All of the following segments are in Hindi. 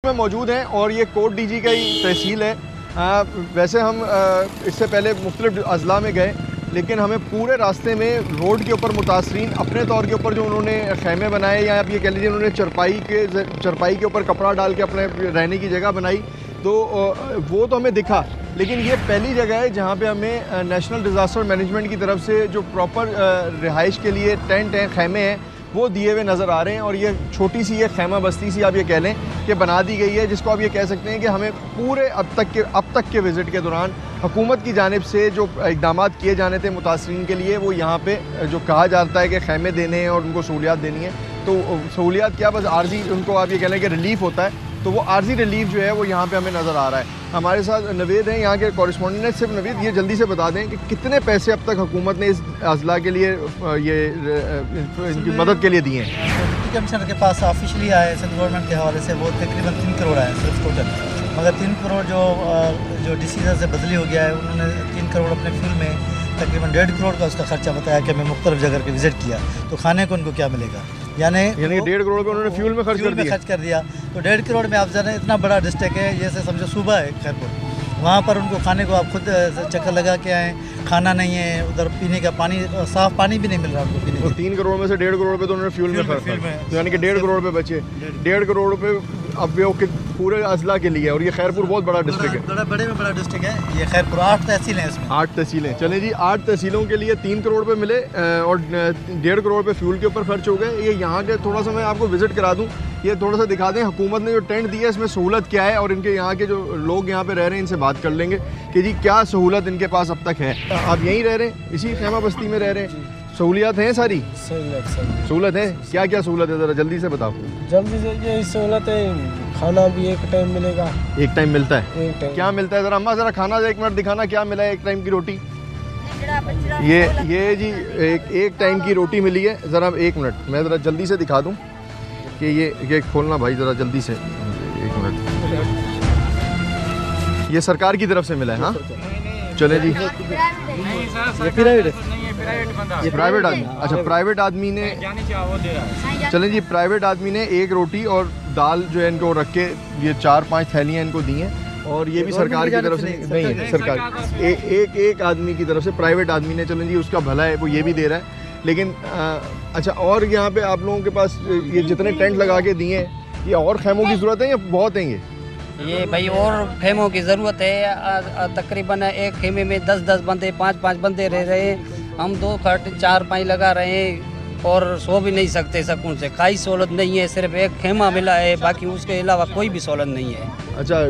में मौजूद हैं और ये कोट डीजी का ही तहसील है। वैसे हम इससे पहले मुख्तलिफ अजला में गए, लेकिन हमें पूरे रास्ते में रोड के ऊपर मुतासरीन अपने तौर के ऊपर जो उन्होंने खैमे बनाए, या आप ये कह लीजिए उन्होंने चरपाई के ऊपर कपड़ा डाल के अपने रहने की जगह बनाई, तो वो तो हमें दिखा। लेकिन ये पहली जगह है जहाँ पे हमें नेशनल डिज़ास्टर मैनेजमेंट की तरफ से जो प्रॉपर रिहाइश के लिए टेंट हैं, खैमे हैं, वो दिए हुए नज़र आ रहे हैं। और ये छोटी सी ये खैमा बस्ती सी आप ये कह लें कि बना दी गई है, जिसको आप ये कह सकते हैं कि हमें पूरे अब तक के विज़िट के दौरान हुकूमत की जानिब से जो इक़दाम किए जाने थे मुतासरीन के लिए, वो यहाँ पे जो कहा जाता है कि खैमे देने हैं और उनको सहूलियात देनी है, तो सहूलियात क्या, बस आर्जी उनको आप ये कह लें कि रिलीफ होता है, तो वो आर्जी रिलीफ जो है वो यहाँ पे हमें नज़र आ रहा है। हमारे साथ नवेद हैं यहाँ के कॉरेस्पॉन्डेंट। सिर्फ नवेद, ये जल्दी से बता दें कि कितने पैसे अब तक हुकूमत ने इस अजला के लिए ये इनकी मदद के लिए दिए हैं? डिप्टी कमिश्नर के पास ऑफिशियली आए सेंट्रल गवर्नमेंट के हवाले से वो तकरीबन 3 करोड़ आए सिर्फ टोटल, मगर 3 करोड़ जो डिसीजन से बदली हो गया है, उन्होंने 3 करोड़ अपने फिल्म में तकरीबन 1.5 करोड़ का उसका खर्चा बताया कि मैं मुख्तलिफ जगह पर विज़िट किया, तो खाने को उनको क्या मिलेगा, यानी 1.5 करोड़ रुपये उन्होंने फ्यूल में खर्च कर दिया। तो 1.5 करोड़ में आप जाने इतना बड़ा डिस्ट्रिक्ट है, जैसे समझो सूबा है खैरपुर, वहाँ पर उनको खाने को आप खुद चक्कर लगा के आएँ, खाना नहीं है, उधर पीने का पानी, साफ़ पानी भी नहीं मिल रहा उनको पीने को। 3 करोड़ में से 1.5 करोड़ रुपये तो उन्होंने फ्यूल में खर्च, तो यानी कि 1.5 करोड़ रुपये बचे। 1.5 करोड़ रुपये अब वो पूरे अजला के लिए, और ये खैरपुर बहुत बड़ा डिस्ट्रिक्ट है, बड़े में बड़ा डिस्ट्रिक्ट है ये खैरपुर। 8 तहसील हैं इसमें, 8 तहसीलें। चलें जी, 8 तहसीलों के लिए 3 करोड़ रुपये मिले और 1.5 करोड़ रुपये फ्यूल के ऊपर खर्च हो गए। ये यहाँ के थोड़ा सा मैं आपको विज़िट करा दूँ, ये थोड़ा सा दिखा दें हुकूमत ने जो टेंट दिया है इसमें सहूलत क्या है, और इनके यहाँ के जो लोग यहाँ पे रह रहे हैं इनसे बात कर लेंगे कि जी क्या सहूलत इनके पास अब तक है। आप यहीं रह रहे हैं, इसी खैमा बस्ती में रह रहे हैं, सहूलियात हैं सारी? सहूलत है, क्या क्या सहूलत है, ज़रा जल्दी से बताओ। जल्दी से ये सहूलत है, खाना भी एक टाइम मिलेगा। एक टाइम मिलता है? एक टाइम। क्या मिलता है ज़रा अम्मा, ज़रा खाना 1 मिनट दिखाना, क्या मिला है? एक टाइम की रोटी, ये जी एक टाइम की रोटी मिली है। ज़रा 1 मिनट मैं ज़रा जल्दी से दिखा दूँ कि ये खोलना भाई ज़रा जल्दी से, 1 मिनट। ये सरकार की तरफ से मिला है? हाँ चले जी, प्राइवेट आदमी, अच्छा प्राइवेट आदमी ने, चलें जी, प्राइवेट आदमी ने 1 रोटी और दाल जो है इनको रख के ये 4-5 थैलियाँ इनको दी हैं, और ये भी सरकार की तरफ से नहीं है, सरकार एक आदमी की तरफ से, प्राइवेट आदमी ने, चलें जी उसका भला है, वो ये भी दे रहा है। लेकिन अच्छा, और यहाँ पे आप लोगों के पास ये जितने टेंट लगा के दिए हैं, ये और खैमों की ज़रूरत है या बहुत हैं? ये भाई और खेमों की ज़रूरत है। तकरीबन एक खेमे में 10-10 बंदे, 5-5 बंदे रह रहे हैं। हम 2 खट 4-5 लगा रहे हैं और सो भी नहीं सकते सुकून से। कोई सहूलत नहीं है, सिर्फ एक खेमा मिला है, बाकी उसके अलावा कोई भी सहूलत नहीं है। अच्छा,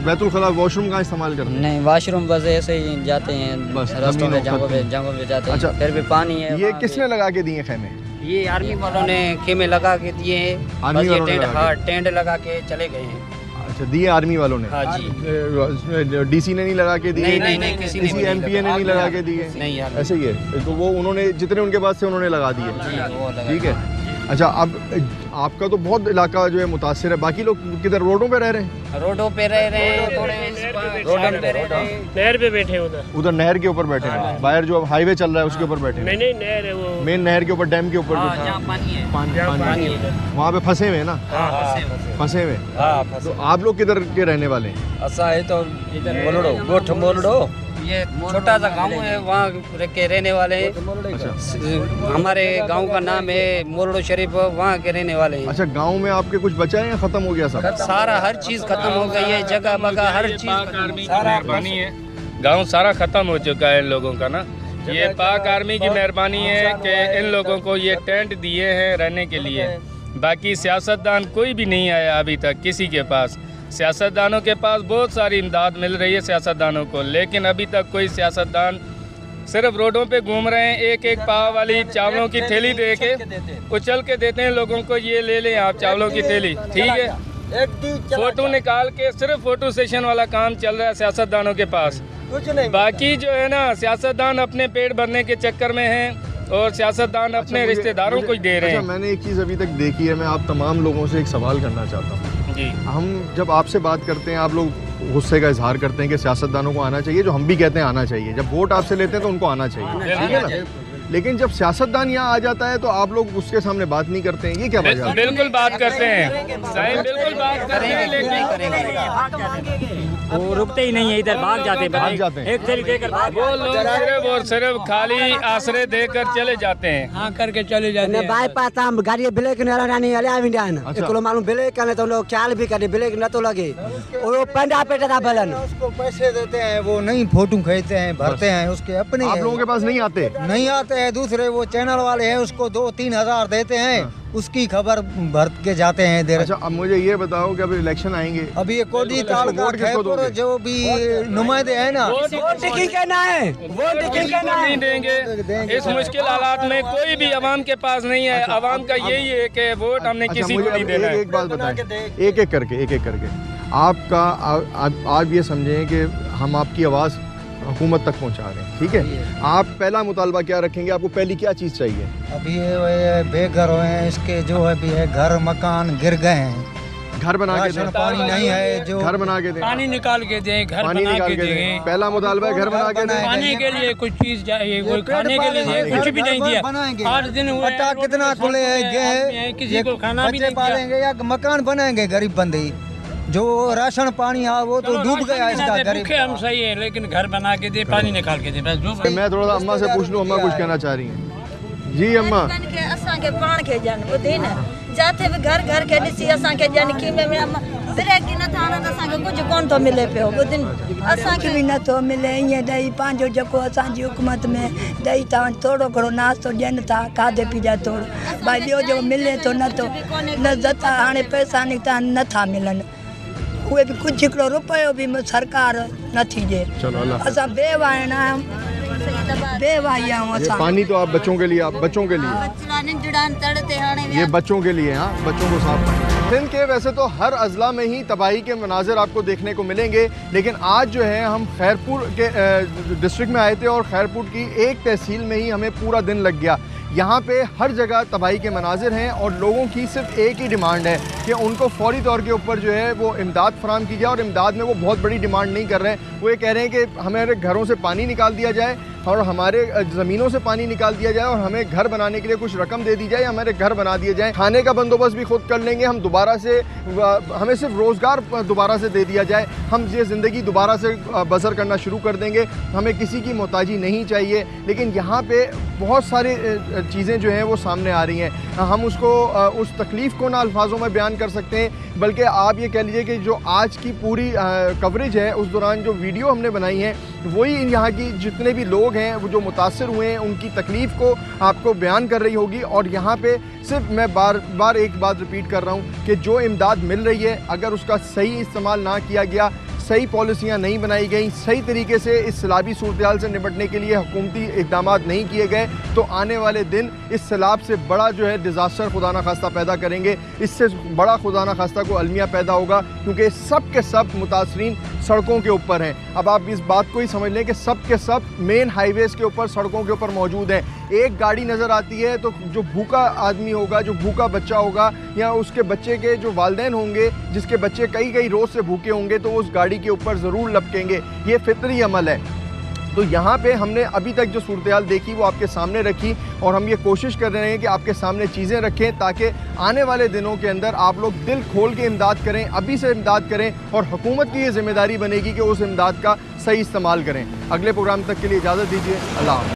बैतुल खला वॉशरूम का इस्तेमाल करते हैं? नहीं, वॉशरूम बस ऐसे ही जाते हैं बस रास्तों में, जगहों पे जाते हैं। अच्छा, फिर भी पानी है। ये किसने लगा के दिए खेमे? ये आर्मी वालों ने खेमे लगा के दिए हैं, टेंट लगा के चले गए हैं। अच्छा, दिए आर्मी वालों ने? हाँ जी। डीसी ने नहीं लगा के दिए? नहीं, किसी एमपीए ने नहीं लगा के दिए? नहीं यार, ऐसे ही है। तो वो उन्होंने जितने उनके पास से उन्होंने लगा दिए, ठीक है। अच्छा, अब आपका तो बहुत इलाका जो है मुतासिर है, बाकी लोग किधर रोडों पे रह रहे हैं? रोडों पे रह रहे हैं, थोड़े नहर पे बैठे हैं, उधर नहर के ऊपर बैठे हैं, बाहर जो हाईवे चल रहा है उसके ऊपर बैठे हैं? नहीं, नहर है वो, मेन नहर के ऊपर, डैम के ऊपर पानी है, पानी वहाँ पे फंसे हुए हैं ना? फंसे हुए। तो आप लोग किधर के रहने वाले हैं? ऐसा है तो मोलड़ो, ये छोटा सा गांव है, वहाँ के रहने वाले हैं। अच्छा, हमारे गांव का नाम है मोरडो शरीफ, वहाँ के रहने वाले हैं। अच्छा, गांव में आपके कुछ बचा है या खत्म हो गया सब? सारा हर चीज़ खत्म हो गई है, जगह बगह हर चीज़ मेहरबानी है, गांव सारा खत्म हो चुका है इन लोगों का ना। ये पाक आर्मी की मेहरबानी है कि इन लोगों को ये टेंट दिए हैं रहने के लिए। बाकी सियासतदान कोई भी नहीं आया अभी तक किसी के पास। सियासतदानों के पास बहुत सारी इमदाद मिल रही है सियासतदानों को, लेकिन अभी तक कोई सियासतदान सिर्फ रोडों पे घूम रहे हैं, एक पाव वाली चावलों की थैली दे के उछल के देते हैं लोगों को, ये ले लें आप चावलों की थैली, ठीक है। फोटो निकाल के सिर्फ फोटो सेशन वाला काम चल रहा है सियासतदानों के पास। बाकी जो है ना, सियासतदान अपने पेट भरने के चक्कर में हैं और सियासतदान अपने रिश्तेदारों को ही दे रहे हैं। मैंने एक चीज़ अभी तक देखी है, मैं आप तमाम लोगों से एक सवाल करना चाहता हूँ। हम जब आपसे बात करते हैं, आप लोग गुस्से का इजहार करते हैं कि सियासतदानों को आना चाहिए, जो हम भी कहते हैं आना चाहिए। जब वोट आपसे लेते हैं तो उनको आना चाहिए, ठीक है ना? लेकिन जब सियासतदान यहाँ आ जाता है तो आप लोग उसके सामने बात नहीं करते हैं, ये क्या वजह है? बिल्कुल बात करते हैं साईं, बिल्कुल बात करते हैं, लेकिन वो रुकते ही नहीं है, इधर भाग जाते हैं, एक थैली देकर वो लोग सिर्फ और सिर्फ खाली आश्रय देकर चले जाते हैं। हाँ करके चले जाते हैं। बाईपास हम गाड़ी ब्रेक नहीं हले मालूम ब्रेक करने तो लोग ख्याल भी करे ब्रेक न तो लगे, वो पंडा पेटा था बलन। उसको पैसे देते हैं, वो नहीं फोटो खींचते हैं, भरते हैं, उसके अपने आप लोगों के पास नहीं आते? नहीं आते हैं, दूसरे वो चैनल वाले हैं उसको 2-3 हज़ार देते हैं, उसकी खबर भर के जाते हैं देर। अच्छा, अब मुझे ये बताओ कि अब इलेक्शन आएंगे, अभी ये कोडी ताल का खैपुर जो भी नुमाइंदे हैं ना, वोट कहना है, वोट कहना नहीं देंगे। इस मुश्किल हालात में कोई भी अवाम के पास नहीं है। अवाम का यही है कि वोट हमने किसी को नहीं देना है। एक बात बताएं, एक एक करके आपका आप ये समझें कि हम आपकी आवाज़ हुकूमत तक पहुंचा रहे हैं, ठीक है? आप पहला मुतालबा क्या रखेंगे? आपको पहली क्या चीज़ चाहिए? अभी ये बेघर हुए हैं, इसके जो है भी है घर मकान गिर गए हैं, घर बना के दें, पानी नहीं है, जो घर बना के दें, पानी निकाल के दें, घर पानी बना निकाल के के दें। दें। पहला मुतालबा है घर बना के दें। पानी के लिए कुछ चीज चाहिए, कोई खाने के लिए कुछ भी नहीं दिया। 8 दिन हुए, पट्टा कितना खुले हैं, किसी को खाना भी नहीं पालेंगे या मकान बनाएंगे गरीब बंदे, जो राशन पानी आ वो तो डूब गया इसका गरीब। हम सही है, लेकिन घर बना के दे, पानी निकाल के दे, बस जो सही। मैं थोड़ा सा अम्मा से पूछ लूँ, अम्मा कुछ कहना चाह रही हैं? जी अम्मा। असांखे पाण खे ॾियनि, ॿुधी न, जिते बि घर घर खे ॾिसी असांखे ॾियनि, कीमे में ब्रेक ई नथा हणनि, असांखे कुझु कोन थो मिले पियो, ॿुधी न, असांखे बि नथो मिले। ईअं ॾेई पंहिंजो जेको असांजी हुकूमत में ॾेई था थोरो घणो नाश्तो ॾियनि था, खाधे पीते थोरो, भई ॿियो जो मिले थो नथो, न जता हाणे पैसा निकिता नथा मिलनि, उहे बि कुझु हिकिड़ो रुपयो बि सरकार नथी ॾे। असां बेवाहिन आहियूं, बेवाही आहियूं असां। पानी तो आप बच्चों के लिए, आप बच्चों के लिए, ये बच्चों के लिए, हाँ, बच्चों को साफ पानी। सिंध के वैसे तो हर अजला में ही तबाही के मनाजिर आपको देखने को मिलेंगे, लेकिन आज जो है हम खैरपुर के डिस्ट्रिक्ट में आए थे और खैरपुर की एक तहसील में ही हमें पूरा दिन लग गया। यहाँ पे हर जगह तबाही के मनाजिर हैं और लोगों की सिर्फ एक ही डिमांड है कि उनको फौरी तौर के ऊपर जो है वो इमदाद फराहम की जाए। और इमदाद में वो बहुत बड़ी डिमांड नहीं कर रहे हैं, वो ये कह रहे हैं कि हमारे घरों से पानी निकाल दिया जाए और हमारे ज़मीनों से पानी निकाल दिया जाए और हमें घर बनाने के लिए कुछ रकम दे दी जाए, हमारे घर बना दिए जाए, खाने का बंदोबस्त भी खुद कर लेंगे, हम दोबारा से, हमें सिर्फ रोज़गार दोबारा से दे दिया जाए, हम ये ज़िंदगी दोबारा से बसर करना शुरू कर देंगे, हमें किसी की मोहताजी नहीं चाहिए। लेकिन यहाँ पे बहुत सारी चीज़ें जो हैं वो सामने आ रही हैं, हम उसको उस तकलीफ़ को ना अल्फाजों में बयान कर सकते हैं, बल्कि आप ये कह लीजिए कि जो आज की पूरी कवरेज है उस दौरान जो वीडियो हमने बनाई है वही यहाँ की जितने भी लोग हैं वो जो मुतासर हुए हैं उनकी तकलीफ़ को आपको बयान कर रही होगी। और यहाँ पे सिर्फ मैं बार बार एक बात रिपीट कर रहा हूँ कि जो इमदाद मिल रही है अगर उसका सही इस्तेमाल ना किया गया, सही पॉलिसियाँ नहीं बनाई गई, सही तरीके से इस सैलाबी सूरत से निपटने के लिए हुकूमती इक़दाम नहीं किए गए, तो आने वाले दिन इस सैलाब से बड़ा जो है डिज़ास्टर खुदा न खास्ता पैदा करेंगे, इससे बड़ा खुदा न खास्ता को अलमिया पैदा होगा, क्योंकि सब के सब मुतासरीन सड़कों के ऊपर हैं। अब आप इस बात को ही समझ लें कि सब के सब मेन हाईवेज़ के ऊपर, सड़कों के ऊपर मौजूद हैं। एक गाड़ी नज़र आती है तो जो भूखा आदमी होगा, जो भूखा बच्चा होगा या उसके बच्चे के जो वालिदैन होंगे जिसके बच्चे कई रोज़ से भूखे होंगे तो उस गाड़ी के ऊपर ज़रूर लपकेंगे, ये फितरी अमल है। तो यहाँ पे हमने अभी तक जो सूरत-ए-हाल देखी वो आपके सामने रखी और हम ये कोशिश कर रहे हैं कि आपके सामने चीज़ें रखें ताकि आने वाले दिनों के अंदर आप लोग दिल खोल के इमदाद करें, अभी से इमदाद करें और हुकूमत की ये ज़िम्मेदारी बनेगी कि उस इमदाद का सही इस्तेमाल करें। अगले प्रोग्राम तक के लिए इजाज़त दीजिए। अल्लाह।